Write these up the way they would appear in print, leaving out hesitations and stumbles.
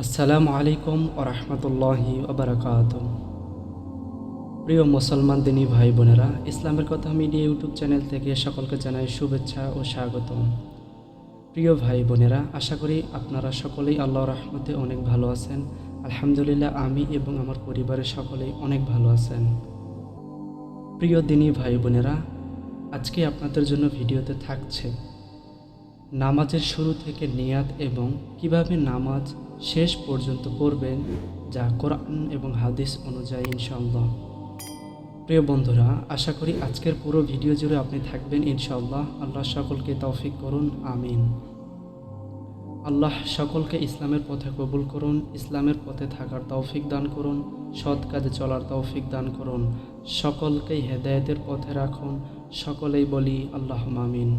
আসসালামু আলাইকুম ওয়া রাহমাতুল্লাহি ওয়া বারাকাতুহু। প্রিয় মুসলমান দিনী ভাই বোনেরা, ইসলামের কথা মিডিয়া ইউটিউব চ্যানেল থেকে সকলকে জানাই শুভেচ্ছা ও স্বাগতম। প্রিয় ভাই বোনেরা, আশা করি আপনারা সকলেই আল্লাহর রহমতে অনেক ভালো আছেন। আলহামদুলিল্লাহ, আমি এবং আমার পরিবারের সকলেই অনেক ভালো আছেন। প্রিয় দিনী ভাই বোনেরা, আজকে আপনাদের জন্য ভিডিওতে থাকছে নামাজের শুরু থেকে নিয়াত এবং কিভাবে নামাজ শেষ পর্যন্ত পড়বেন, যা কোরআন এবং হাদিস অনুযায়ী ইনশাআল্লাহ। প্রিয় বন্ধুরা, আশা করি আজকের পুরো ভিডিও জুড়ে আপনি থাকবেন ইনশাআল্লাহ। আল্লাহ সকলকে তৌফিক করুন, আমিন। আল্লাহ সকলকে ইসলামের পথে কবুল করুন, ইসলামের পথে থাকার তৌফিক দান করুন, সৎ কাজে চলার তৌফিক দান করুন, সকলকেই হেদায়েতের পথে রাখুন। সকলেই বলি আল্লাহুম্মা আমিন।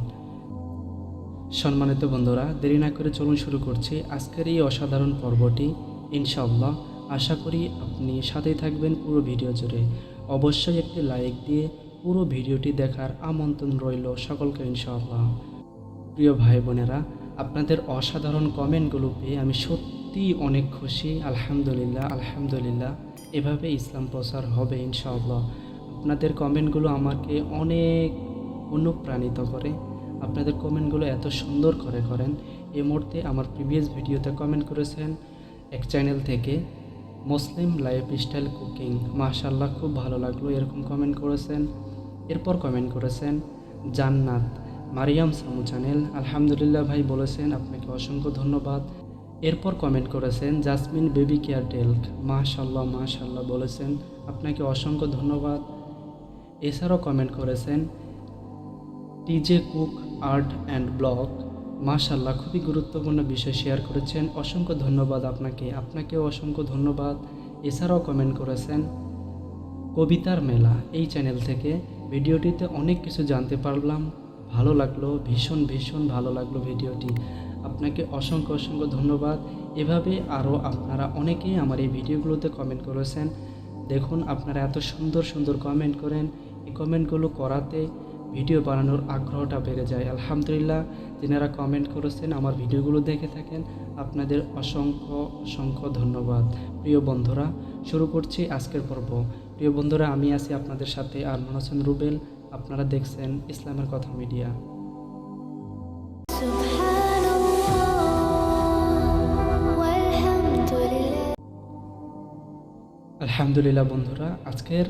সম্মানিত বন্ধুরা, দেরি না করে চলুন শুরু করছি আজকের এই অসাধারণ পর্বটি ইনশাআল্লাহ। আশা করি আপনি সাথেই থাকবেন পুরো ভিডিও জুড়ে। অবশ্যই একটি লাইক দিয়ে পুরো ভিডিওটি দেখার আমন্ত্রণ রইল সকলকে ইনশাআল্লাহ। প্রিয় ভাই বোনেরা, আপনাদের অসাধারণ কমেন্টগুলো পেয়ে আমি সত্যিই অনেক খুশি। আলহামদুলিল্লাহ আলহামদুলিল্লাহ, এভাবে ইসলাম প্রচার হবে ইনশাআল্লাহ। আপনাদের কমেন্টগুলো আমাকে অনেক অনুপ্রাণিত করে। আপনাদের কমেন্টগুলো এত সুন্দর করে করেন। এই মুহূর্তে আমার প্রিভিয়াস ভিডিওতে কমেন্ট করেছেন এক চ্যানেল থেকে, মুসলিম লাইফস্টাইল কুকিং, মাশাআল্লাহ খুব ভালো লাগলো, এরকম কমেন্ট করেছেন। এরপর কমেন্ট করেছেন জান্নাত মারিয়াম সামু চ্যানেল, আলহামদুলিল্লাহ ভাই বলেছেন, আপনাকে অসংখ্য ধন্যবাদ। এরপর কমেন্ট করেছেন জাসমিন বেবি কেয়ার টেল্ক, মাশাআল্লাহ মাশাআল্লাহ বলেছেন, আপনাকে অসংখ্য ধন্যবাদ। এছাড়াও কমেন্ট করেছেন TJ cook art and blog, মাশাআল্লাহ খুবই গুরুত্বপূর্ণ বিষয় শেয়ার করেছেন, অসংখ্য ধন্যবাদ আপনাকেও অসংখ্য ধন্যবাদ। এছাড়াও কমেন্ট করেছেন কবিতার মেলা, এই চ্যানেল থেকে ভিডিওটিতে অনেক কিছু জানতে পারলাম, ভালো লাগলো, ভীষণ ভীষণ ভালো লাগলো ভিডিওটি। আপনাকে অসংখ্য অসংখ্য ধন্যবাদ। এভাবে আরও আপনারা অনেকেই আমার এই ভিডিওগুলোতে কমেন্ট করেছেন। দেখুন, আপনারা এত সুন্দর সুন্দর কমেন্ট করেন, এই কমেন্টগুলো করাতে ভিডিও বানানোর আগ্রহটা বেড়ে যায়। আলহামদুলিল্লাহ, যারা কমেন্ট করেছেন আমার ভিডিওগুলো দেখে থাকেন, আপনাদের অসংখ্য অসংখ্য ধন্যবাদ। প্রিয় বন্ধুরা, শুরু করছি আজকের পর্ব। প্রিয় বন্ধুরা, আমি আছি আপনাদের সাথে আরমান হোসেন রুবেল। আপনারা দেখছেন ইসলামের কথা মিডিয়া। আলহামদুলিল্লাহ বন্ধুরা, আজকের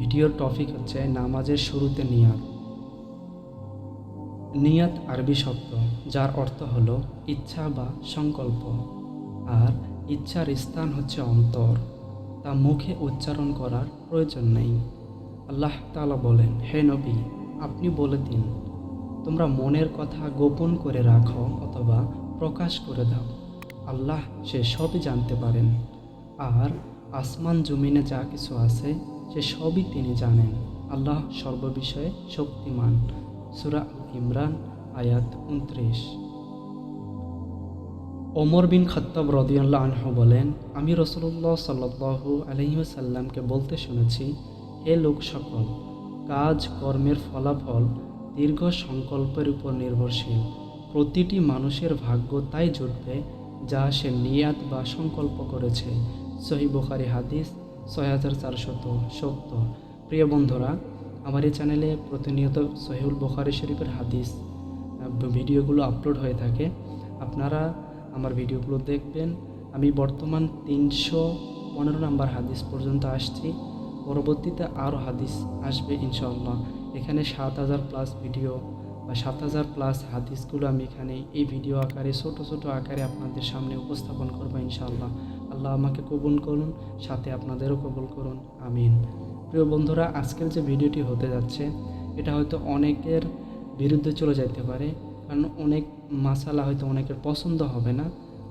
ভিডিওর টপিক হচ্ছে নামাজের শুরুতে নিয়াত। নিয়াত আরবি শব্দ, যার অর্থ হলো ইচ্ছা বা সংকল্প, আর ইচ্ছার স্থান হচ্ছে অন্তর, তা মুখে উচ্চারণ করার প্রয়োজন নেই। আল্লাহ তাআলা বলেন, হে নবী, আপনি বলে দিন, তোমরা মনের কথা গোপন করে রাখো অথবা প্রকাশ করে দাও, আল্লাহ সে সবই জানতে পারেন। আর আসমান জমিনে যা কিছু আছে সে সবই তিনি জানেন। আল্লাহ সর্ববিষয়ে শক্তিমান। সূরা আল ইমরান আয়াত 29। ওমর বিন খাত্তাব রাদিয়াল্লাহু আনহু বলেন, আমি রাসূলুল্লাহ সাল্লাল্লাহু আলাইহি ওয়াসাল্লামকে বলতে শুনেছি, হে লোক সকল, কাজ কর্মের ফলাফল দীর্ঘ সংকল্পের উপর নির্ভরশীল। প্রতিটি মানুষের ভাগ্য তাই জুটবে যা সে নিয়াত বা সংকল্প করেছে। সহিহ বুখারী হাদিস 6470। প্রিয় বন্ধুরা, আমার এই চ্যানেলে প্রতিনিয়ত সহিহুল বুখারী শরীফের হাদিস ভিডিওগুলো আপলোড হয়ে থাকে। আপনারা আমার ভিডিওগুলো দেখবেন। আমি বর্তমান 315 নম্বর হাদিস পর্যন্ত আসছি। পরবর্তীতে আরও হাদিস আসবে ইনশাআল্লাহ। এখানে 7000 প্লাস ভিডিও বা 7000 প্লাস হাদিসগুলো আমি এখানে এই ভিডিও আকারে ছোট ছোট আকারে আপনাদের সামনে উপস্থাপন করবো ইনশাআল্লাহ। আল্লাহ আমাকে কবুল করুন, সাথে আপনাদেরও কবুল করুন, আমিন। প্রিয় বন্ধুরা, আজকের যে ভিডিওটি হতে যাচ্ছে এটা হয়তো অনেকের বিরুদ্ধে চলে যেতে পারে, কারণ অনেক মাসালা হয়তো অনেকের পছন্দ হবে না।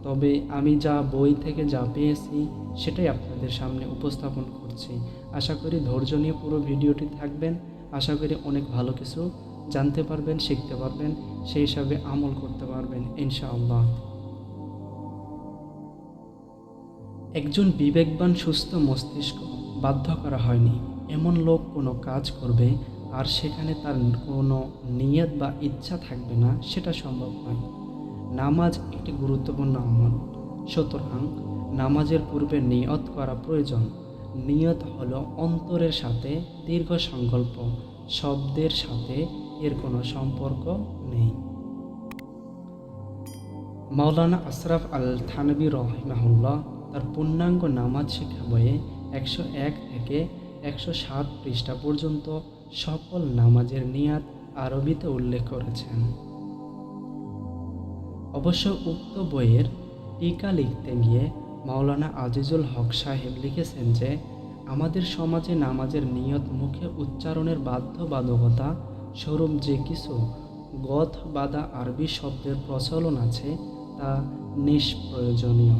তবে আমি যা বই থেকে যা পেয়েছি সেটাই আপনাদের সামনে উপস্থাপন করছি। আশা করি ধৈর্য নিয়ে পুরো ভিডিওটি থাকবেন। আশা করি অনেক ভালো কিছু জানতে পারবেন, শিখতে পারবেন, সেই হিসাবে আমল করতে পারবেন ইনশাআল্লাহ। একজন বিবেকবান সুস্থ মস্তিষ্ক বাধ্য করা হয়নি এমন লোক কোনো কাজ করবে আর সেখানে তার কোনো নিয়ত বা ইচ্ছা থাকবে না, সেটা সম্ভব নয়। নামাজ একটি গুরুত্বপূর্ণ আমল। সুতরাং নামাজের পূর্বে নিয়ত করা প্রয়োজন। নিয়ত হলো অন্তরের সাথে দীর্ঘ সংকল্প, শব্দের সাথে এর কোনো সম্পর্ক নেই। মাওলানা আশরাফ আল থানভী রহিমাহুল্লাহ তার পূর্ণাঙ্গ নামাজ শিক্ষা বইয়ে 101 থেকে 107 পৃষ্ঠা পর্যন্ত সকল নামাজের নিয়াত আরবিতে উল্লেখ করেছেন। অবশ্য উক্ত বইয়ের টিকা লিখতে গিয়ে মাওলানা আজিজুল হক সাহেব লিখেছেন যে আমাদের সমাজে নামাজের নিয়ত মুখে উচ্চারণের বাধ্যবাধকতা স্বরূপ যে কিছু গথ বাদা আরবি শব্দের প্রচলন আছে তা নিষ্প্রয়োজনীয়।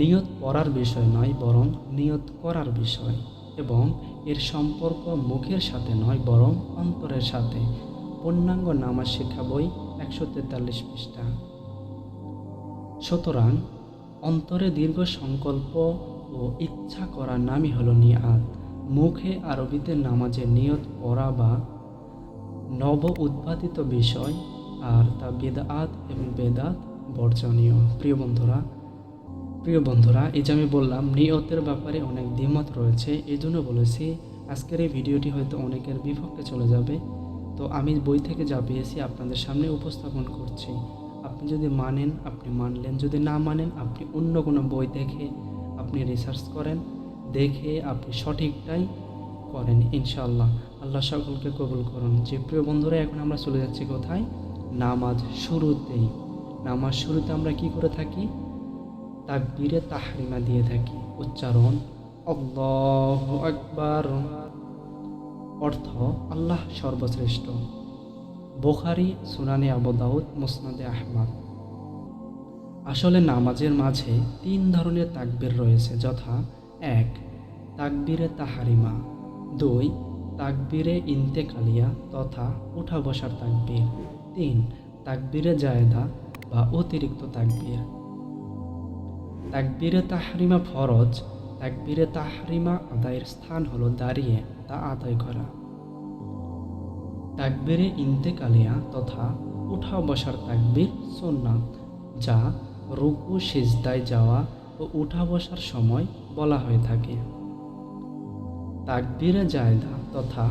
নিয়ত পড়ার বিষয় নয়, বরং নিয়ত করার বিষয়, এবং এর সম্পর্ক মুখের সাথে নয়, বরং অন্তরের সাথে। পূর্ণাঙ্গ নামাজ শিক্ষা বই 143 পৃষ্ঠা। সুতরাং অন্তরে দীর্ঘ সংকল্প ও ইচ্ছা করার নামই হলো নিয়াত। মুখে আরবিতে নামাজের নিয়ত পড়া বা নব উদ্ভাবিত বিষয়, আর তা বিদআত এবং বেদাত বর্জনীয়। প্রিয় বন্ধুরা, এই যে আমি বললাম নিয়তের ব্যাপারে অনেক দ্বিমত রয়েছে, এই জন্য বলেছি আজকের এই ভিডিওটি হয়তো অনেকের বিপক্ষে চলে যাবে। তো আমি বই থেকে যা পেয়েছি আপনাদের সামনে উপস্থাপন করছি। আপনি যদি মানেন আপনি মানলেন, যদি না মানেন আপনি অন্য কোনো বই দেখে আপনি রিসার্চ করেন, দেখে আপনি সঠিকটাই করেন ইনশাআল্লাহ। আল্লাহ সকলকে কবুল করুন। যে প্রিয় বন্ধুরা, এখন আমরা চলে যাচ্ছি কোথায়? নামাজ শুরুতেই। নামাজ শুরুতে আমরা কি করে থাকি? তাকবীরে তাহরিমা দিয়ে থাকি। উচ্চারণ আল্লাহু আকবার, অর্থ আল্লাহ সর্বশ্রেষ্ঠ। বুখারী, সুনানে আবু দাউদ, মুসনাদে আহমদ। আসলে নামাজের মাঝে 3 ধরনের তাকবীর রয়েছে, যথা 1 তাকবীরে তাহরিমা, 2 তাকবীরে ইন্তেকালিয়া তথা উঠা বসার তাকবীর, 3 তাকবীরে জায়েদা বা অতিরিক্ত তাকবীর। তাকবীরে তাহরিমা ফরজ। তাকবীরে তাহরিমা আদায়ের স্থান হলো দাঁড়িয়ে তা আদায় করা। তাকবীরে ইন্তেকালিয়া তথা উঠা বসার তাকবীর সুন্নাত, যা রুকু সিজদায় যাওয়া ও উঠা বসার সময় বলা হয়ে থাকে। তাকবীরে জায়েদা তথা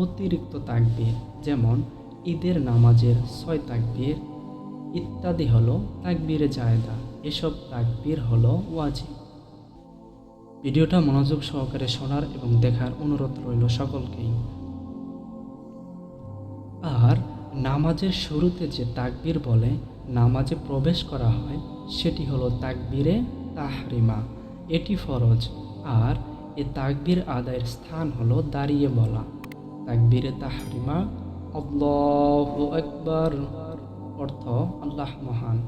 অতিরিক্ত তাকবীর, যেমন ঈদের নামাজের 6 তাকবীর ইত্যাদি হলো তাকবীরে জায়েদা। এসব তাকবীর হলো ওয়াজিব। ভিডিওটা মনোযোগ সহকারে শোনার এবং দেখার অনুরোধ রইল সকলকেই। আর নামাজের শুরুতে যে তাকবীর বলে নামাজে প্রবেশ করা হয় সেটি হলো তাকবীরে তাহরিমা। এটি ফরজ, আর এ তাকবীর আদায়ের স্থান হলো দাঁড়িয়ে বলা। তাকবীরে তাহরিমা আল্লাহু আকবার, অর্থ আল্লাহ মহান।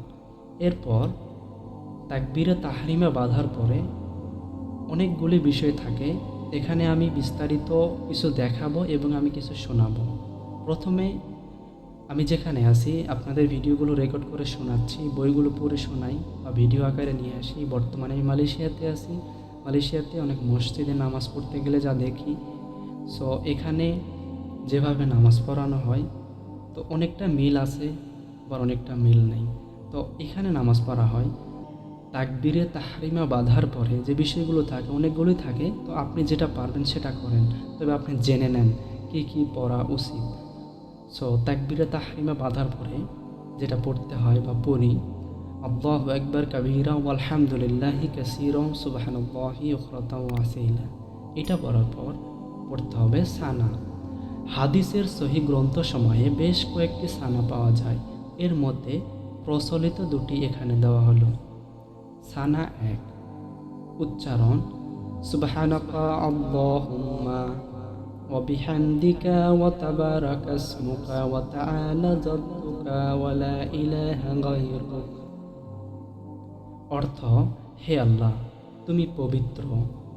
এরপর তাকবীরে তাহরিমা বাঁধার পরে অনেকগুলি বিষয় থাকে। এখানে আমি বিস্তারিত কিছু দেখাবো এবং আমি কিছু শোনাবো। প্রথমে আমি যেখানে আছি আপনাদের ভিডিওগুলো রেকর্ড করে শোনাচ্ছি, বইগুলো পড়ে শোনাই বা ভিডিও আকারে নিয়ে আসি। বর্তমানে আমি মালয়েশিয়াতে আছি। মালয়েশিয়াতে অনেক মসজিদে নামাজ পড়তে গেলে যা দেখি, সো এখানে যেভাবে নামাজ পড়ানো হয় তো অনেকটা মিল আছে বা অনেকটা মিল নেই। তো এখানে নামাজ পড়া হয় তাকবীরে তাহরিমা বাঁধার পরে যে বিষয়গুলো থাকে অনেকগুলোই থাকে। তো আপনি যেটা পারবেন সেটা করেন, তবে আপনি জেনে নেন কি কি পড়া উচিত। সো তাকবীরে তাহরিমা বাঁধার পরে যেটা পড়তে হয় বা পড়ি, আল্লাহু আকবার কাবীরা ওয়ালহামদুলিল্লাহি কাসীরা সুবহানাল্লাহি বুকরাতাও ওয়া আসীলা। এটা পড়ার পর পড়তে হবে সানা। হাদিসের সহিহ গ্রন্থসমূহে বেশ কয়েকটি সানা পাওয়া যায়, এর মধ্যে প্রচলিত দুটি এখানে দেওয়া হলো। সানা 1 উচ্চারণ সুবহানাকা আল্লাহুম্মা ওয়া বিহামদিকা ওয়া তাবারাকা ইসমুকা ওয়া তাআলা জাদ্দুকা ওয়া লা ইলাহা গায়রুক, অর্থ হে আল্লাহ তুমি পবিত্র,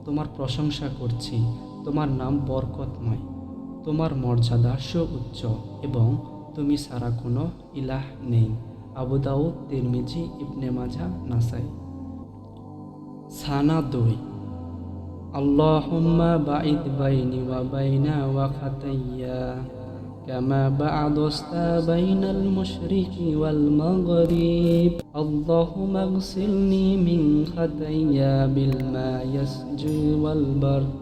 তোমার প্রশংসা করছি, তোমার নাম বরকতময়, তোমার মর্যাদা সুউচ্চ এবং তুমি ছাড়া কোনো ইলাহ নেই। আবু দাউদ, তিরমিজি, ইবনে মাজাহ, নাসাই। সানা 2 আল্লাহুম্মা বাঈদ বাইনি ওয়া বাইনা ওয়া খাতাইয়া كما بعثت بين المشرق والمغرب اللهم اغسلني من خطايا بالماء يسجي والبرد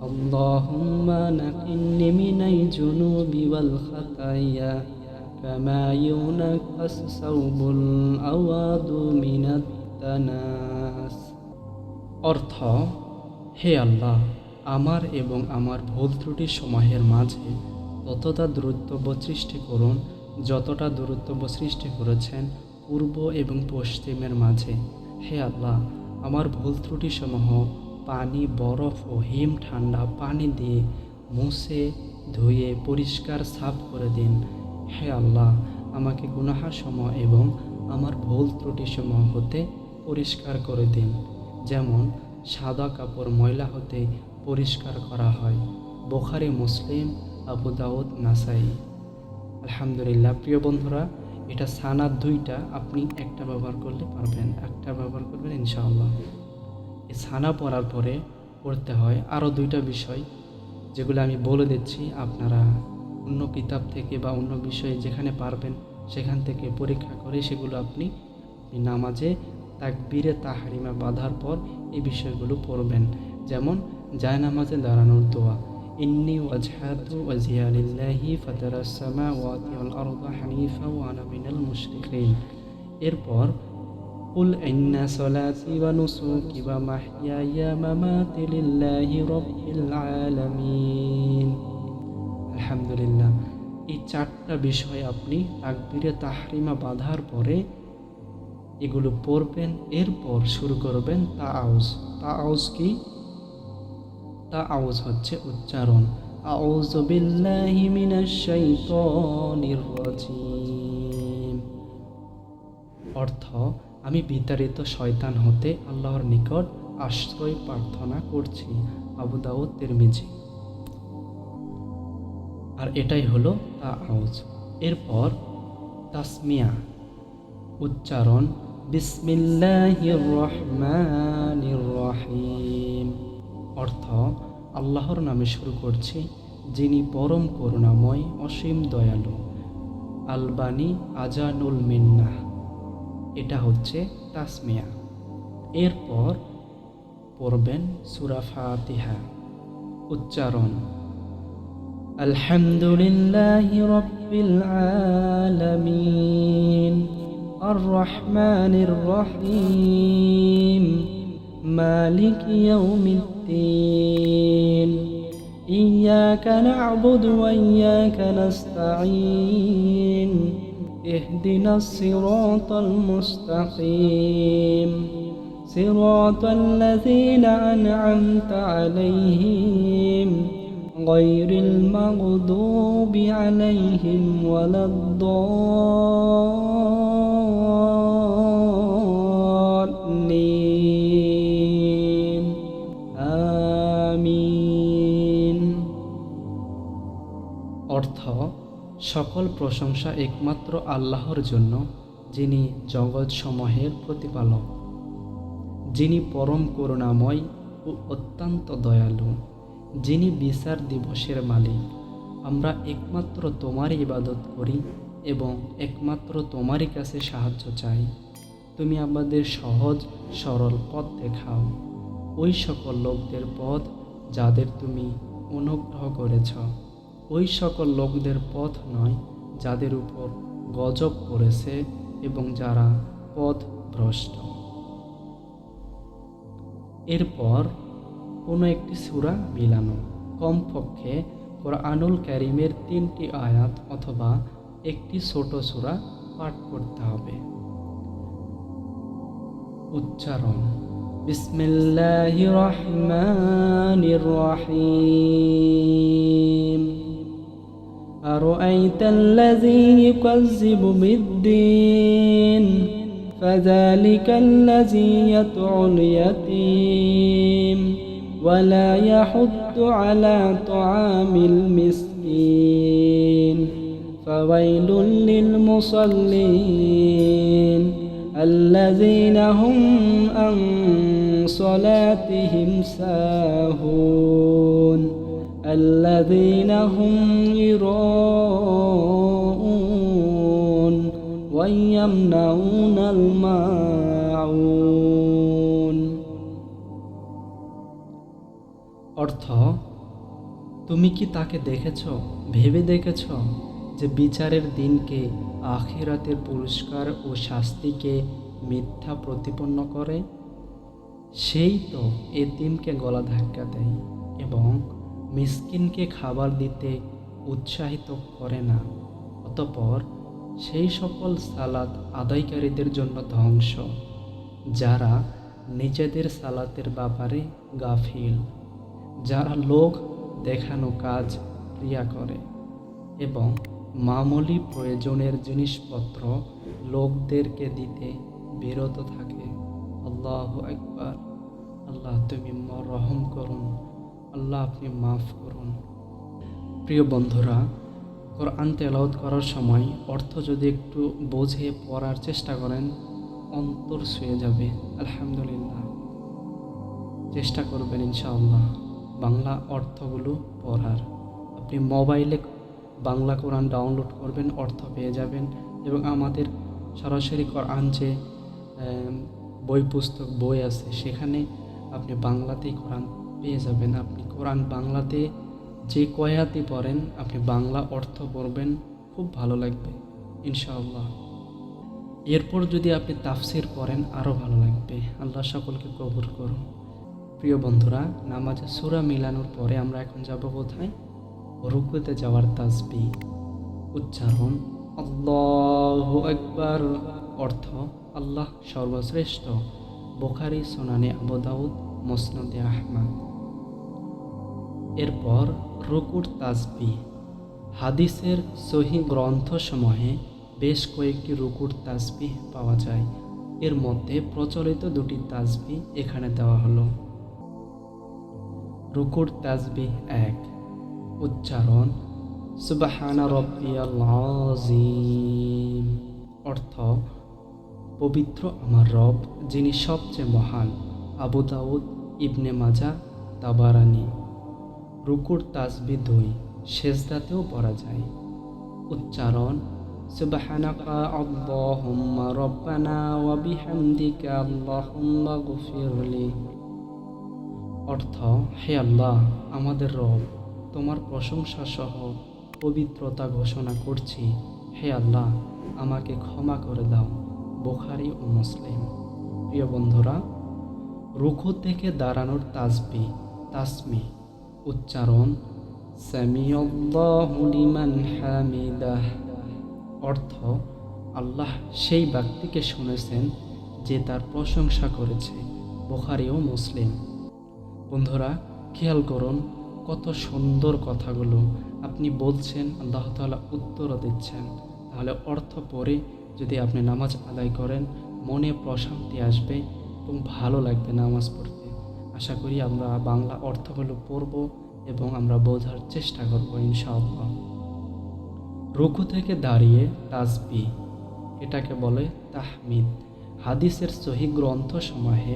اللهم نقني من الذنوب والخطايا كما ينقى الثوب الأبيض من الدنس। অর্থ, হে আল্লাহ, আমার এবং আমার ভুল ত্রুটি সমূহের মাঝে ততটা দূরত্ব সৃষ্টি করুন যতটা দূরত্ব সৃষ্টি করেছেন পূর্ব এবং পশ্চিমের মাঝে। হে আল্লাহ, আমার ভুল ত্রুটি সমূহ পানি, বরফ ও হিম ঠান্ডা পানি দিয়ে মুছে ধুয়ে পরিষ্কার সাফ করে দিন। হে আল্লাহ, আমাকে গুনাহসমূহ এবং আমার ভুল ত্রুটিসমূহ হতে পরিষ্কার করে দিন, যেমন সাদা কাপড় ময়লা হতে পরিষ্কার করা হয়। বুখারী, মুসলিম, আবু দাউদ, নাসাই। আলহামদুলিল্লাহ। প্রিয় বন্ধুরা, এটা সানাদ দুইটা, আপনি একটা ব্যবহার করলে পারবেন, একটা ব্যবহার করবেন ইনশাআল্লাহ। এই সানা পড়ার পরে পড়তে হয় আরও দুইটা বিষয়, যেগুলো আমি বলে দিচ্ছি। আপনারা অন্য কিতাব থেকে বা অন্য বিষয়ে যেখানে পারবেন সেখান থেকে পরীক্ষা করে সেগুলো আপনি নামাজে তাকবীরে তাহরিমা বাঁধার পর এই বিষয়গুলো পড়বেন। যেমন জায়নামাজে দাঁড়ানোর দোয়া, ইন্নী ওয়াজহাতু ওয়াজহিয়া লিল্লাহি ফাতারাস সামাওয়াতি ওয়াল আরদা হানিফা ওয়া আনা মিনাল মুশরিকিন। এরপর কুল ইন্না সলাতি ওয়া নুসুকি ওয়া মাহইয়ায়া ওয়া মামাতি লিল্লাহি রাব্বিল আলামিন। আলহামদুলিল্লাহ। এই চারটা বিষয় আপনি তাকবীরে তাহরিমা বাঁধার পরে এগুলো পড়বেন। এরপর শুরু করবেন তাআউজ। তাআউজ কি? তাআউজ হচ্ছে উচ্চারণ, আউযু বিল্লাহি মিনাশ শাইতানির রাজিম। অর্থ, আমি বিতাড়িত শয়তান হতে আল্লাহর নিকট আশ্রয় প্রার্থনা করছি। আবু দাউদ, তিরমিজি। আর এটাই হলো তাআউজ। এরপর তাসমিয়া, উচ্চারণ বিসমিল্লাহির রহমানির রহিম। অর্থ, আল্লাহর নামে শুরু করছি, যিনি পরম করুণাময়, অসীম দয়ালু। আলবানী, আজানুল মিন্নাহ। এটা হচ্ছে তাসমিয়া। এরপর পড়বেন সূরা ফাতিহা। উচ্চারণ আলহামদুলিল্লাহি রাব্বিল আলামিন আর রহমানির রহিম মালিকি ইয়াউমিদ্দিন ইয়্যাকা না'বুদু ওয়া ইয়্যাকা নাস্তাঈন ইহদিনাস সিরাতাল মুস্তাকিম সিরাতাল লাযীনা আন'আমতা আলাইহিম গায়রিল মাগদুবি আলাইহিম ওয়ালাদ-দাল্লিন। আমিন। অর্থ, সকল প্রশংসা একমাত্র আল্লাহর জন্য, যিনি জগৎসমূহের প্রতিপালক, যিনি পরম করুণাময় ও অত্যন্ত দয়ালু, যিনি বিচার দিবসের মালিক। আমরা একমাত্র তোমারই ইবাদত করি এবং একমাত্র তোমারই কাছে সাহায্য চাই। তুমি আমাদের সহজ সরল পথ দেখাও, ওই সকল লোকদের পথ যাদের তুমি অনুগ্রহ করেছ, ওই সকল লোকদের পথ নয় যাদের উপর গজব পড়েছে এবং যারা পথ ভ্রষ্ট। এরপর কোনো একটি সূরা মিলানো, কমপক্ষে কোরআনুল কারীমের 3টি আয়াত অথবা একটি ছোট সূরা পাঠ করতে হবে। উচ্চারণ বিসমিল্লাহির রহমানির রহিম আরাআইতাল্লাযী ইউকাযযিবু বিদ্দীন ফাযালিকাল্লাযী ইয়াদউল ইয়াতীম ولا يحض على طعام المسكين فويل للمصلين الذين هم عن صلاتهم ساهون الذين هم يراءون ويمنعون الماعون। অর্থ, তুমি কি তাকে দেখেছ, ভেবে দেখেছ যে বিচারের দিনকে, আখিরাতের পুরস্কার ও শাস্তিকে মিথ্যা প্রতিপন্ন করে? সেই তো এতিমকে গলা ধাক্কা দেয় এবং মিসকিনকে খাবার দিতে উৎসাহিত করে না, অতঃপর সেই সকল সালাত আদায়কারীদের জন্য ধ্বংস যারা নিজেদের সালাতের ব্যাপারে গাফিল, যারা লোক দেখানো কাজ ক্রিয়া করে এবং মামুলি প্রয়োজনের জিনিসপত্র লোকদেরকে দিতে বিরত থাকে। আল্লাহু আকবার। আল্লাহ তুমি রহম করুন, আল্লাহ আপনি মাফ করুন। প্রিয় বন্ধুরা, কোরআন তেলাওয়াত করার সময় অর্থ যদি একটু বুঝে পড়ার চেষ্টা করেন, অন্তর ছুঁয়ে যাবে। আলহামদুলিল্লাহ, চেষ্টা করবেন ইনশাআল্লাহ বাংলা অর্থগুলো পড়ার। আপনি মোবাইলে বাংলা কোরআন ডাউনলোড করবেন, অর্থ পেয়ে যাবেন। এবং আমাদের সরাসরি কোরআন যে বই পুস্তক বই আছে, সেখানে আপনি বাংলাতেই কোরআন পেয়ে যাবেন। আপনি কোরআন বাংলাতে যে কয়াতি পড়েন, আপনি বাংলা অর্থ পড়বেন, খুব ভালো লাগবে ইনশাআল্লাহ। এরপর যদি আপনি তাফসির পড়েন, আরও ভালো লাগবে। আল্লাহ সকলকে কবুল করুন। প্রিয় বন্ধুরা, নামাজে সূরা মিলানোর পরে আমরা এখন যাব কোথায়? রুকুতে যাওয়ার তাসবিহ উচ্চারণ আল্লাহু আকবার। অর্থ, আল্লাহ সর্বশ্রেষ্ঠ। বুখারী, সুনানে আবু দাউদ, মুসনাদে আহমদ। এরপর রুকুর তাসবিহ। হাদিসের সহিহ গ্রন্থসমূহে বেশ কয়েকটি রুকুর তাসবিহ পাওয়া যায়। এর মধ্যে প্রচলিত দুটি তাসবিহ এখানে দেওয়া হলো। রুকুর তাসবিহ 1, উচ্চারণ সুবহানা রাব্বিয়াল আযীম। অর্থ, পবিত্র আমার রব, যিনি সবচেয়ে মহান। আবু দাউদ, ইবনে মাজাহ, তাবারানী। রুকুর তাসবিহ 2, সেজদাতেও পড়া যায়। উচ্চারণ সুবহানাকা আল্লাহুম্মা রাব্বানা ওয়া বিহামদিকা আল্লাহুম্মা গফিরলি। অর্থ, হে আল্লাহ আমাদের রব, তোমার প্রশংসা সহ পবিত্রতা ঘোষণা করছি। হে আল্লাহ, আমাকে ক্ষমা করে দাও। বুখারী ও মুসলিম। প্রিয় বন্ধুরা, রুকু থেকে দাঁড়ানোর তাসবিহ তাসমিহ। উচ্চারণ সামিআল্লাহু লিমান হামিদাহ। অর্থ, আল্লাহ সেই ব্যক্তিকে শুনেছেন যে তার প্রশংসা করেছে। বুখারী ও মুসলিম। বন্ধুরা, খেয়াল করুন কত সুন্দর কথাগুলো আপনি বলছেন, আল্লাহ তাআলা উত্তরও দিচ্ছেন। তাহলে অর্থ পড়ে যদি আপনি নামাজ আদায় করেন, মনে প্রশান্তি আসবে এবং ভালো লাগবে নামাজ পড়তে। আশা করি আমরা বাংলা অর্থগুলো পড়ব এবং আমরা বোঝার চেষ্টা করব ইনশাআল্লাহ। রুকু থেকে দাঁড়িয়ে তাসবিহ, এটাকে বলে তাহমিদ। হাদিসের সহিহ গ্রন্থসমূহে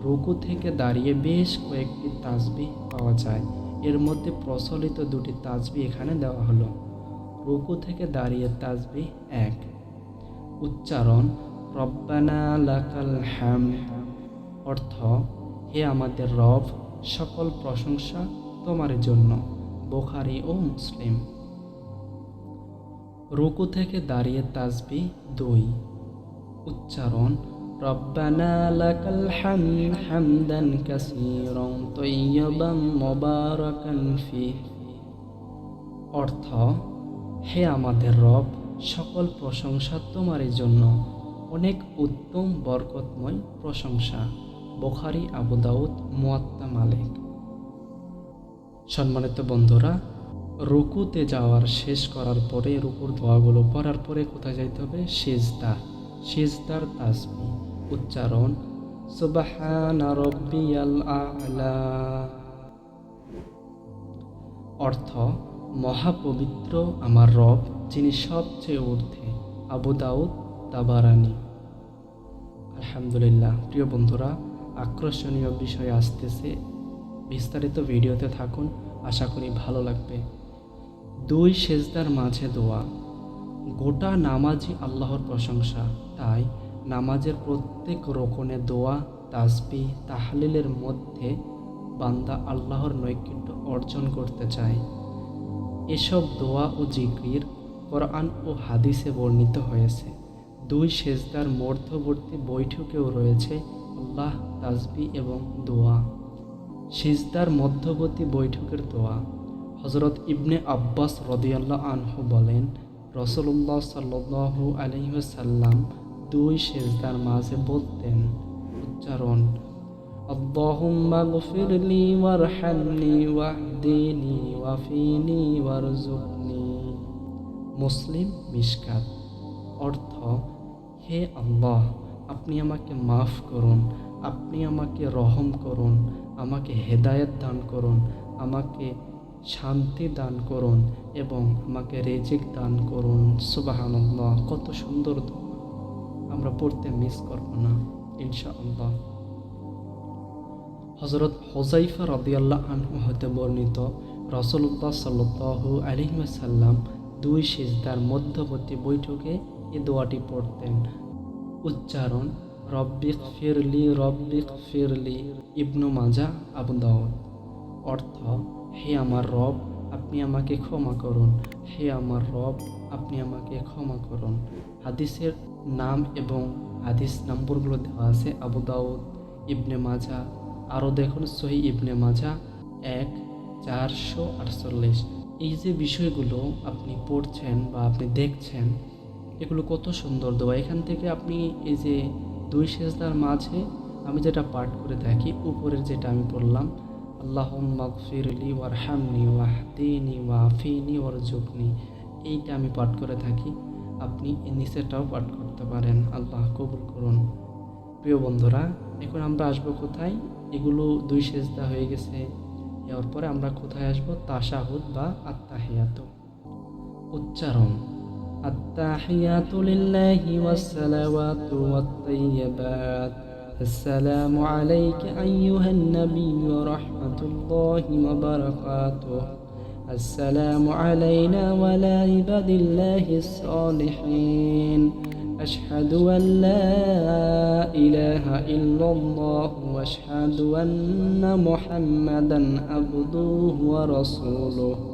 রুকু থেকে দাঁড়িয়ে বেশ কয়েকটি তাসবিহ পাওয়া যায়। এর মধ্যে প্রচলিত দুটি তাসবিহ এখানে দেওয়া হলো। রুকু থেকে দাঁড়িয়ে তাসবিহ 1, উচ্চারণ রব্বানা লাকাল হামদ। অর্থ, হে আমাদের রব, সকল প্রশংসা তোমার জন্য। বুখারী ও মুসলিম। রুকু থেকে দাঁড়িয়ে তাসবিহ 2, উচ্চারণ রব্বানা লাকাল হামদ হামদান কাসীরান তাইয়্যিবান মুবারাকান ফীহি। অর্থ, হে আমাদের রব, সকল প্রশংসা তোমারই জন্য, অনেক উত্তম বরকতময় প্রশংসা। বুখারী, আবু দাউদ, মুয়াত্তা মালিক। সম্মানিত বন্ধুরা, রুকুতে যাওয়ার শেষ করার পরে, রুকুর দোয়াগুলো পড়ার পরে কোথায় যাইতে হবে? সিজদা। সিজদার তাসবিহ উচ্চারণ সুবহানা রাব্বিয়াল আ'লা। অর্থ, মহাপবিত্র আমার রব, যিনি সবচেয়ে ঊর্ধ্বে। আবু দাউদ, তাবারানী। আলহামদুলিল্লাহ। প্রিয় বন্ধুরা, আকর্ষণীয় বিষয় আসতেছে, বিস্তারিত ভিডিওতে থাকুন। আশা করি ভালো লাগবে। 2 সেজদার মাঝে দোয়া। গোটা নামাজই আল্লাহর প্রশংসা, তাই নামাজের প্রত্যেক রোকনে দোয়া, তাসবিহ, তাহলিলের মধ্যে বান্দা আল্লাহর নৈকট্য অর্জন করতে চায়। এসব দোয়া ও জিকির কোরআন ও হাদিসে বর্ণিত হয়েছে। 2 সেজদার মধ্যবর্তী বৈঠকেও রয়েছে আল্লাহ, তাসবিহ এবং দোয়া। সিজদার মধ্যবর্তী বৈঠকের দোয়া। হযরত ইবনে আব্বাস রাদিয়াল্লাহু আনহু বলেন, রাসূলুল্লাহ সাল্লাল্লাহু আলাইহি ওয়াসাল্লাম 2 সেজদার মাঝে বলতেন, উচ্চারণ, আল্লাহুম্মা গফিরলি ওয়ারহামনি ওয়াহদিনি ওয়াফিনি ওয়ারযুকনি। মুসলিম মিশকাত। অর্থ, হে আল্লাহ, আপনি আমাকে মাফ করুন, আপনি আমাকে রহম করুন, আমাকে হেদায়েত দান করুন, আমাকে শান্তি দান করুন এবং আমাকে রিজিক দান করুন। সুবহানাল্লাহ, কত সুন্দর দোয়া, আমরা পড়তে মিস করব না ইনশাআল্লাহ। হযরত হুযায়ফা রাদিয়াল্লাহু আনহু হতে বর্ণিত, রাসূলুল্লাহ সাল্লাল্লাহু আলাইহি ওয়াসাল্লাম 2 সিজদার মধ্যবর্তী বৈঠকে এই দোয়াটি পড়তেন। উচ্চারণ, রব্বিগফিরলি রব্বিগফিরলি। ইবনু মাজাহ, আবু দাউদ। অর্থ, হে আমার রব, আপনি আমাকে ক্ষমা করুন, হে আমার রব, আপনি আমাকে ক্ষমা করুন। হাদিসের নাম এবং হাদিস নম্বরগুলো দেওয়া আছে আবু দাউদ, ইবনে মাজাহ। আরও দেখুন সহিহ ইবনে মাজাহ 1448। এই যে বিষয়গুলো আপনি পড়ছেন বা আপনি দেখছেন, এগুলো কত সুন্দর দোয়া। এখান থেকে আপনি এই যে 2 সেজদার মাঝে আমি যেটা পাঠ করে থাকি, উপরের যেটা আমি পড়লাম, আল্লাহুম্মা গফিরলি ওয়ারহামনি ওয়াহদিনি ওয়াফিনি ওয়ারযুকনি, এইটা আমি পাঠ করে থাকি। আপনি এই নিচেটাও পাঠ করতে পারেন। আল্লাহ কবুল করুন। প্রিয় বন্ধুরা, এখন আমরা আসবো কোথায়? এগুলো 2 সেজদা হয়ে গেছে, এর পরে আমরা কোথায় আসবো? তাশাহুদ বা আত্তাহিয়াত। উচ্চারণ, আত্তাহিয়াতু লিল্লাহি ওয়াসসালাওয়াতু ওয়াত-তাইয়্যিবাত। আসসালামু আলাইকা আইয়ুহান নাবিয়্যু ওয়া রাহমাতুল্লাহি ওয়া বারাকাতুহু। আসসালামু আলাইনা ওয়া আলা ইবাদিল্লাহিস সালিহিন। আশহাদু আন লা ইলাহা ইল্লাল্লাহু ওয়া আশহাদু আন্না মুহাম্মাদান আবদুহু ওয়া রাসূলুহু।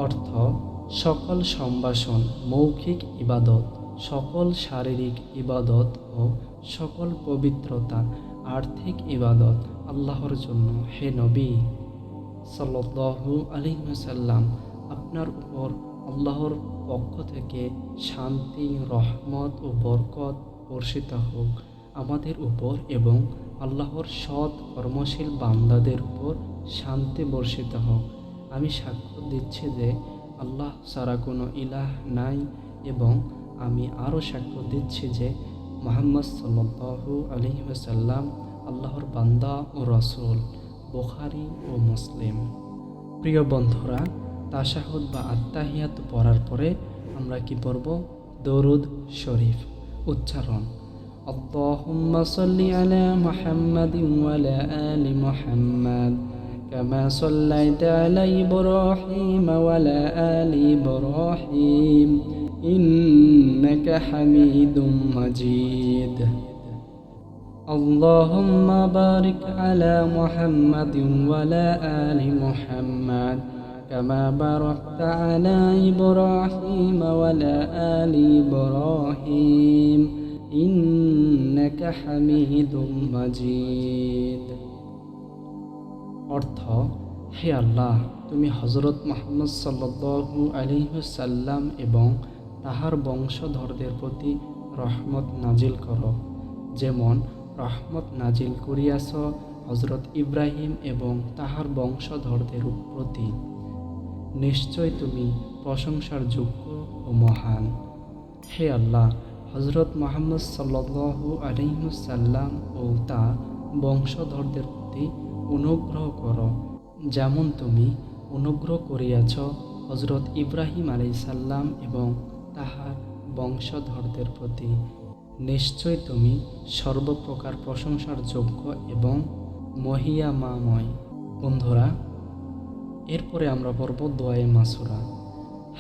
অর্থ, সকল সম্ভাষণ মৌখিক ইবাদত, সকল শারীরিক ইবাদত ও সকল পবিত্রতা আর্থিক ইবাদত আল্লাহর জন্য। হে নবী সাল্লাল্লাহু আলাইহি ওয়াসাল্লাম, আপনার উপর আল্লাহর পক্ষ থেকে শান্তি, রহমত ও বরকত বর্ষিত হোক, আমাদের উপর এবং আল্লাহর সৎ কর্মশীল বান্দাদের উপর শান্তি বর্ষিত হোক। আমি সাক্ষ্য দিচ্ছি যে আল্লাহ ছাড়া কোনো ইলাহ নাই এবং আমি আরও সাক্ষ্য দিচ্ছি যে মুহাম্মদ সাল্লাল্লাহু আলাইহি ওয়াসাল্লাম আল্লাহর বান্দা ও রাসূল। বুখারী ও মুসলিম। প্রিয় বন্ধুরা, তাশাহুদ বা আত্তাহিয়াত পড়ার পরে আমরা কি পড়ব? দরুদ শরীফ। উচ্চারণ, আল্লাহুম্মা সাল্লি আলা মুহাম্মাদিন ওয়া আলা আলি মুহাম্মাদ কামা সাল্লাইতা আলা ইব্রাহিম ওয়া আলা আলি ইব্রাহিম ইন্নাকা হামিদুম মাজিদ। আল্লাহুম্মা বারিক আলা মুহাম্মাদিন ওয়া আলা আলি মুহাম্মাদ কামা বারাকতা আলা ইব্রাহিম ওয়া আলা আলি ইব্রাহিম ইন্নাকা হামিদুম মাজিদ। অর্থ, হে আল্লাহ, তুমি হযরত মুহাম্মদ সাল্লাল্লাহু আলাইহি ওয়াসাল্লাম এবং তাহার বংশধরদের প্রতি রহমত নাজিল করো, যেমন রহমত নাজিল করিয়াছ হযরত ইব্রাহিম এবং তাহার বংশধরদের প্রতি। নিশ্চয় তুমি প্রশংসার যোগ্য ও মহান। হে আল্লাহ, হযরত মুহাম্মদ সাল্লাল্লাহু আলাইহি ওয়াসাল্লাম ও তার বংশধরদের প্রতি অনুগ্রহ করো, যেমন তুমি অনুগ্রহ করিয়াছ হযরত ইব্রাহিম আলাইহিস সালাম এবং তাহার বংশধরদের প্রতি। নিশ্চয় তুমি সর্বপ্রকার প্রশংসার যোগ্য এবং মহিয়ামাময়। বন্ধুরা, এরপরে আমরা পড়ব দোয়ায়ে মাসুরা।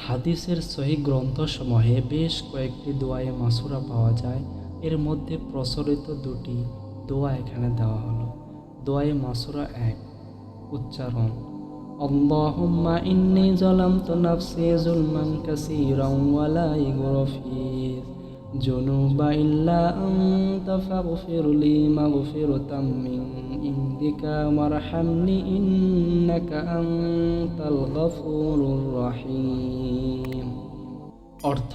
হাদিসের সহিহ গ্রন্থসমূহে বেশ কয়েকটি দোয়ায়ে মাসুরা পাওয়া যায়। এর মধ্যে প্রচলিত দুটি দোয়া এখানে দেওয়া হলো। দোয়ায়ে মাসুরা 1, উচ্চারণ: আল্লাহুম্মা ইন্নী যালামতু নাফসি যুলমান কাসীরান ওয়া লা ইয়াগফির যুনুবা ইল্লা আনতা ফাগফিরলি মাগফিরাতাম মিন ইনদিকা ওয়ারহামনি ইন্নাকা আনতাল গফুরুর রহিম। অর্থ: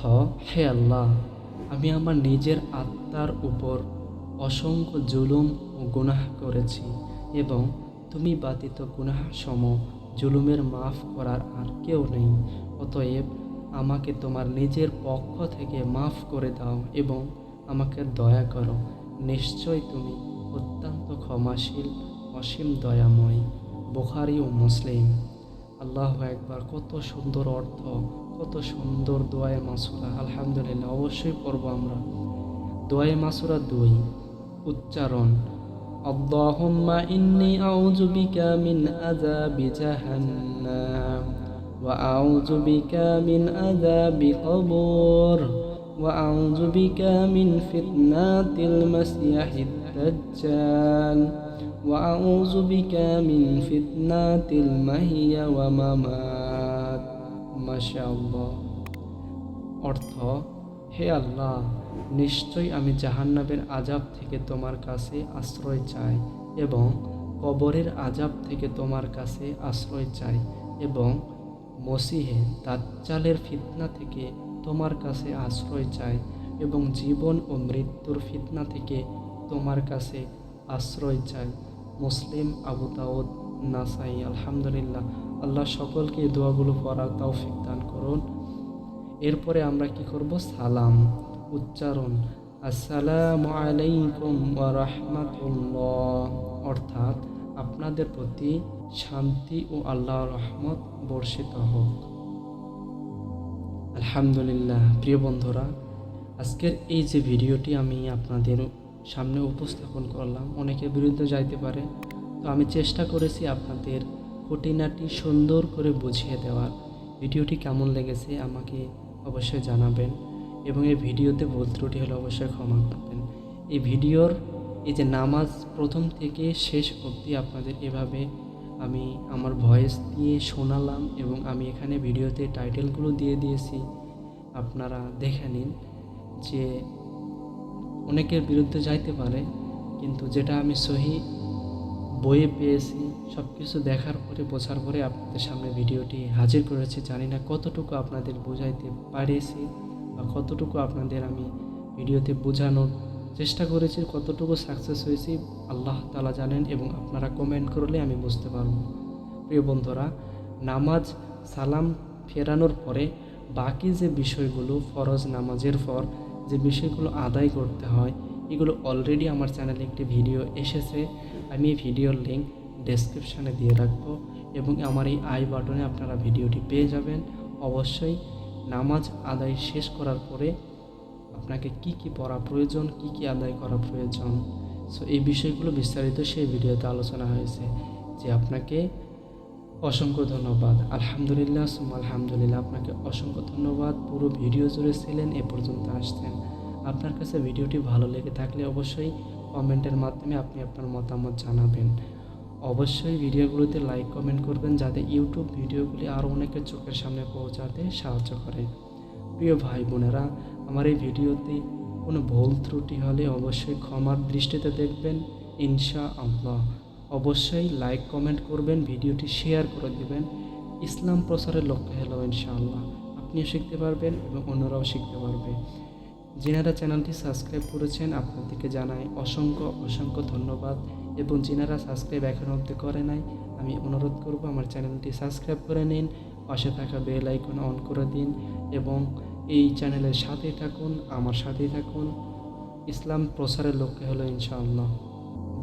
হে আল্লাহ, আমি আমার নিজের আত্মার উপর অসংখ্য জুলুম ও গুনাহ করেছি এবং তুমি ব্যতীত গুনাহসম জুলুমের মাফ করার আর কেউ নেই। অতএব আমাকে তোমার নিজের পক্ষ থেকে মাফ করে দাও এবং আমাকে দয়া করো। নিশ্চয় তুমি অত্যন্ত ক্ষমাশীল, অসীম দয়াময়। বুখারী ও মুসলিম। আল্লাহু আকবার! কত সুন্দর অর্থ, কত সুন্দর দোয়ায়ে মাসুরা। আলহামদুলিল্লাহ, অবশ্যই পড়ব আমরা। দোয়ায়ে মাসুরা 2, উচ্চারণ: আল্লাহুম্মা ইন্নী আউযু বিকা মিন আযাবি জাহান্নাম ওয়া আউযু বিকা মিন আযাবি কবর ওয়া আউযু বিকা মিন ফিতনাতিল মাসিহিদ দাজ্জাল ওয়া আউযু বিকা মিন ফিতনাতিল মাহিয়া ওয়া মামাত। মাশাআল্লাহ। অর্থ: হে আল্লাহ, নিশ্চয়ই আমি জাহান্নামের আযাব থেকে তোমার কাছে আশ্রয় চাই এবং কবরের আযাব থেকে তোমার কাছে আশ্রয় চাই এবং মসিহে দাজ্জালের ফিতনা থেকে তোমার কাছে আশ্রয় চাই এবং জীবন ও মৃত্যুর ফিতনা থেকে তোমার কাছে আশ্রয় চাই। মুসলিম, আবু দাউদ, নাসাই। আলহামদুলিল্লাহ, আল্লাহ সকলকে এই দোয়াগুলো পড়ার তৌফিক দান করুন। এরপরে আমরা কি করব? সালাম, উচ্চারণ: আসসালামু আলাইকুম ওয়া রাহমাতুল্লাহ। অর্থাৎ আপনাদের প্রতি শান্তি ও আল্লাহর রহমত বর্ষিত হোক। আলহামদুলিল্লাহ। প্রিয় বন্ধুরা, আজকের এই যে ভিডিওটি আমি আপনাদের সামনে উপস্থাপন করলাম, অনেকের বিরুদ্ধে যাইতে পারে, তো আমি চেষ্টা করেছি আপনাদের খুঁটিনাটি সুন্দর করে বুঝিয়ে দেওয়ার। ভিডিওটি কেমন লেগেছে আমাকে অবশ্যই জানাবেন এবং এই ভিডিওতে ভুল ত্রুটি হলে অবশ্যই ক্ষমা করবেন। এই ভিডিওর এই যে নামাজ প্রথম থেকে শেষ অবধি আপনাদের এভাবে আমি আমার ভয়েস দিয়ে শোনালাম এবং আমি এখানে ভিডিওতে টাইটেলগুলো দিয়ে দিয়েছি, আপনারা দেখে নিন। যে অনেকের বিরুদ্ধে যাইতে পারে, কিন্তু যেটা আমি সহি বইয়ে পেয়েছি, সব কিছু দেখার পরে বোঝার পরে আপনাদের সামনে ভিডিওটি হাজির করেছি। জানি না কতটুকু আপনাদের বোঝাইতে পারিয়েছি বা কতটুকু আপনাদের আমি ভিডিওতে বোঝানোর চেষ্টা করেছি, কতটুকু সাকসেস হয়েছি আল্লাহ তাআলা জানেন এবং আপনারা কমেন্ট করলে আমি বুঝতে পারব। প্রিয় বন্ধুরা, নামাজ সালাম ফেরানোর পরে বাকি যে বিষয়গুলো ফরজ নামাজের পর যে বিষয়গুলো আদায় করতে হয়, এগুলো অলরেডি আমার চ্যানেলে একটি ভিডিও এসেছে। আমি এই ভিডিওর লিঙ্ক ডেসক্রিপশানে দিয়ে রাখবো এবং আমার এই আই বাটনে আপনারা ভিডিওটি পেয়ে যাবেন। অবশ্যই নামাজ আদায় শেষ করার পরে আপনাকে কি কি পড়া প্রয়োজন, কি কি আদায় করা প্রয়োজন, সো এই বিষয়গুলো বিস্তারিত সেই ভিডিওতে আলোচনা হয়েছে। যে আপনাকে অসংখ্য ধন্যবাদ। আলহামদুলিল্লাহ সুম্মা আলহামদুলিল্লাহ, আপনাকে অসংখ্য ধন্যবাদ। পুরো ভিডিও জুড়ে ছিলেন, এ পর্যন্ত আসছেন। আপনার কাছে ভিডিওটি ভালো লেগে থাকলে অবশ্যই কমেন্টের মাধ্যমে আপনি আপনার মতামত জানাবেন। অবশ্যই ভিডিওগুলোতে লাইক কমেন্ট করবেন, যাতে ইউটিউব ভিডিওগুলি আরও অনেকের চোখের সামনে পৌঁছাতে সাহায্য করে। প্রিয় ভাই বোনেরা, আমার এই ভিডিওতে কোনো ভুল ত্রুটি হলে অবশ্যই ক্ষমার দৃষ্টিতে দেখবেন ইনশাআল্লাহ। অবশ্যই লাইক কমেন্ট করবেন, ভিডিওটি শেয়ার করে দেবেন। ইসলাম প্রচারের লক্ষ্য হলো ইনশাআল্লাহ আপনিও শিখতে পারবেন এবং অন্যরাও শিখতে পারবে। যিনারা চ্যানেলটি সাবস্ক্রাইব করেছেন আপনাদেরকে জানাই অসংখ্য অসংখ্য ধন্যবাদ এবং যিনারা সাবস্ক্রাইব এখনও অবধি করে নাই, আমি অনুরোধ করব আমার চ্যানেলটি সাবস্ক্রাইব করে নিন, পাশে থাকা বেল আইকন অন করে দিন এবং এই চ্যানেলের সাথেই থাকুন, আমার সাথেই থাকুন। ইসলাম প্রচারের লক্ষ্য হলো ইনশাআল্লাহ।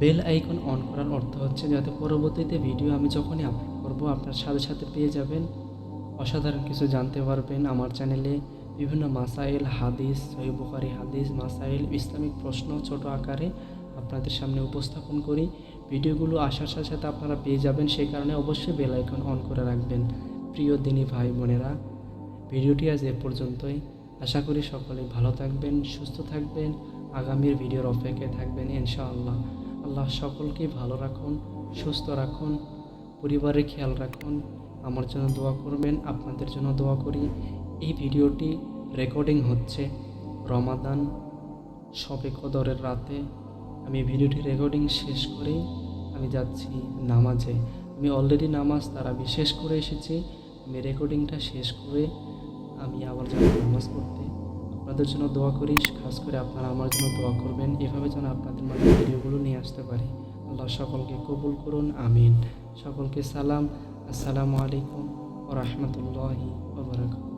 বেল আইকন অন করার অর্থ হচ্ছে যাতে পরবর্তীতে ভিডিও আমি যখনই আপলোড করব আপনার সাথে সাথে পেয়ে যাবেন, অসাধারণ কিছু জানতে পারবেন। আমার চ্যানেলে বিভিন্ন মাসাইল, হাদিস, সহিহ বুখারী হাদিস, মাসাইল, ইসলামিক প্রশ্ন ছোট আকারে আপনাদের সামনে উপস্থাপন করি। ভিডিওগুলো আসার সাথে সাথে আপনারা পেয়ে যাবেন। সেই কারণে অবশ্যই বেল আইকন অন করে রাখবেন। প্রিয় দিনী ভাই বোনেরা, ভিডিওটি আজ এ পর্যন্তই। আশা করি সকলেই ভালো থাকবেন, সুস্থ থাকবেন, আগামীর ভিডিওর অপেক্ষায় থাকবেন ইনশাআল্লাহ। আল্লাহ সকলকেই ভালো রাখুন, সুস্থ রাখুন, পরিবারের খেয়াল রাখুন। আমার জন্য দোয়া করবেন, আপনাদের জন্য দোয়া করি। এই ভিডিওটি রেকর্ডিং হচ্ছে রমাদান শবে কদরের রাতে। আমি ভিডিওটি রেকর্ডিং শেষ করেই আমি যাচ্ছি নামাজে। আমি অলরেডি নামাজ তারাবি শেষ করে এসেছি। আমি রেকর্ডিংটা শেষ করে আমি আবার যাব নামাজ পড়তে। আপনাদের জন্য দোয়া করি, খাস করে আপনারা আমার জন্য দোয়া করবেন, এভাবে যেন আপনাদের মাঝে ভিডিওগুলো নিয়ে আসতে পারি। আল্লাহ সকলকে কবুল করুন, আমিন। সকলকে সালাম, আসসালামু আলাইকুম ওয়া রাহমাতুল্লাহি ওয়া বারাকাতুহু।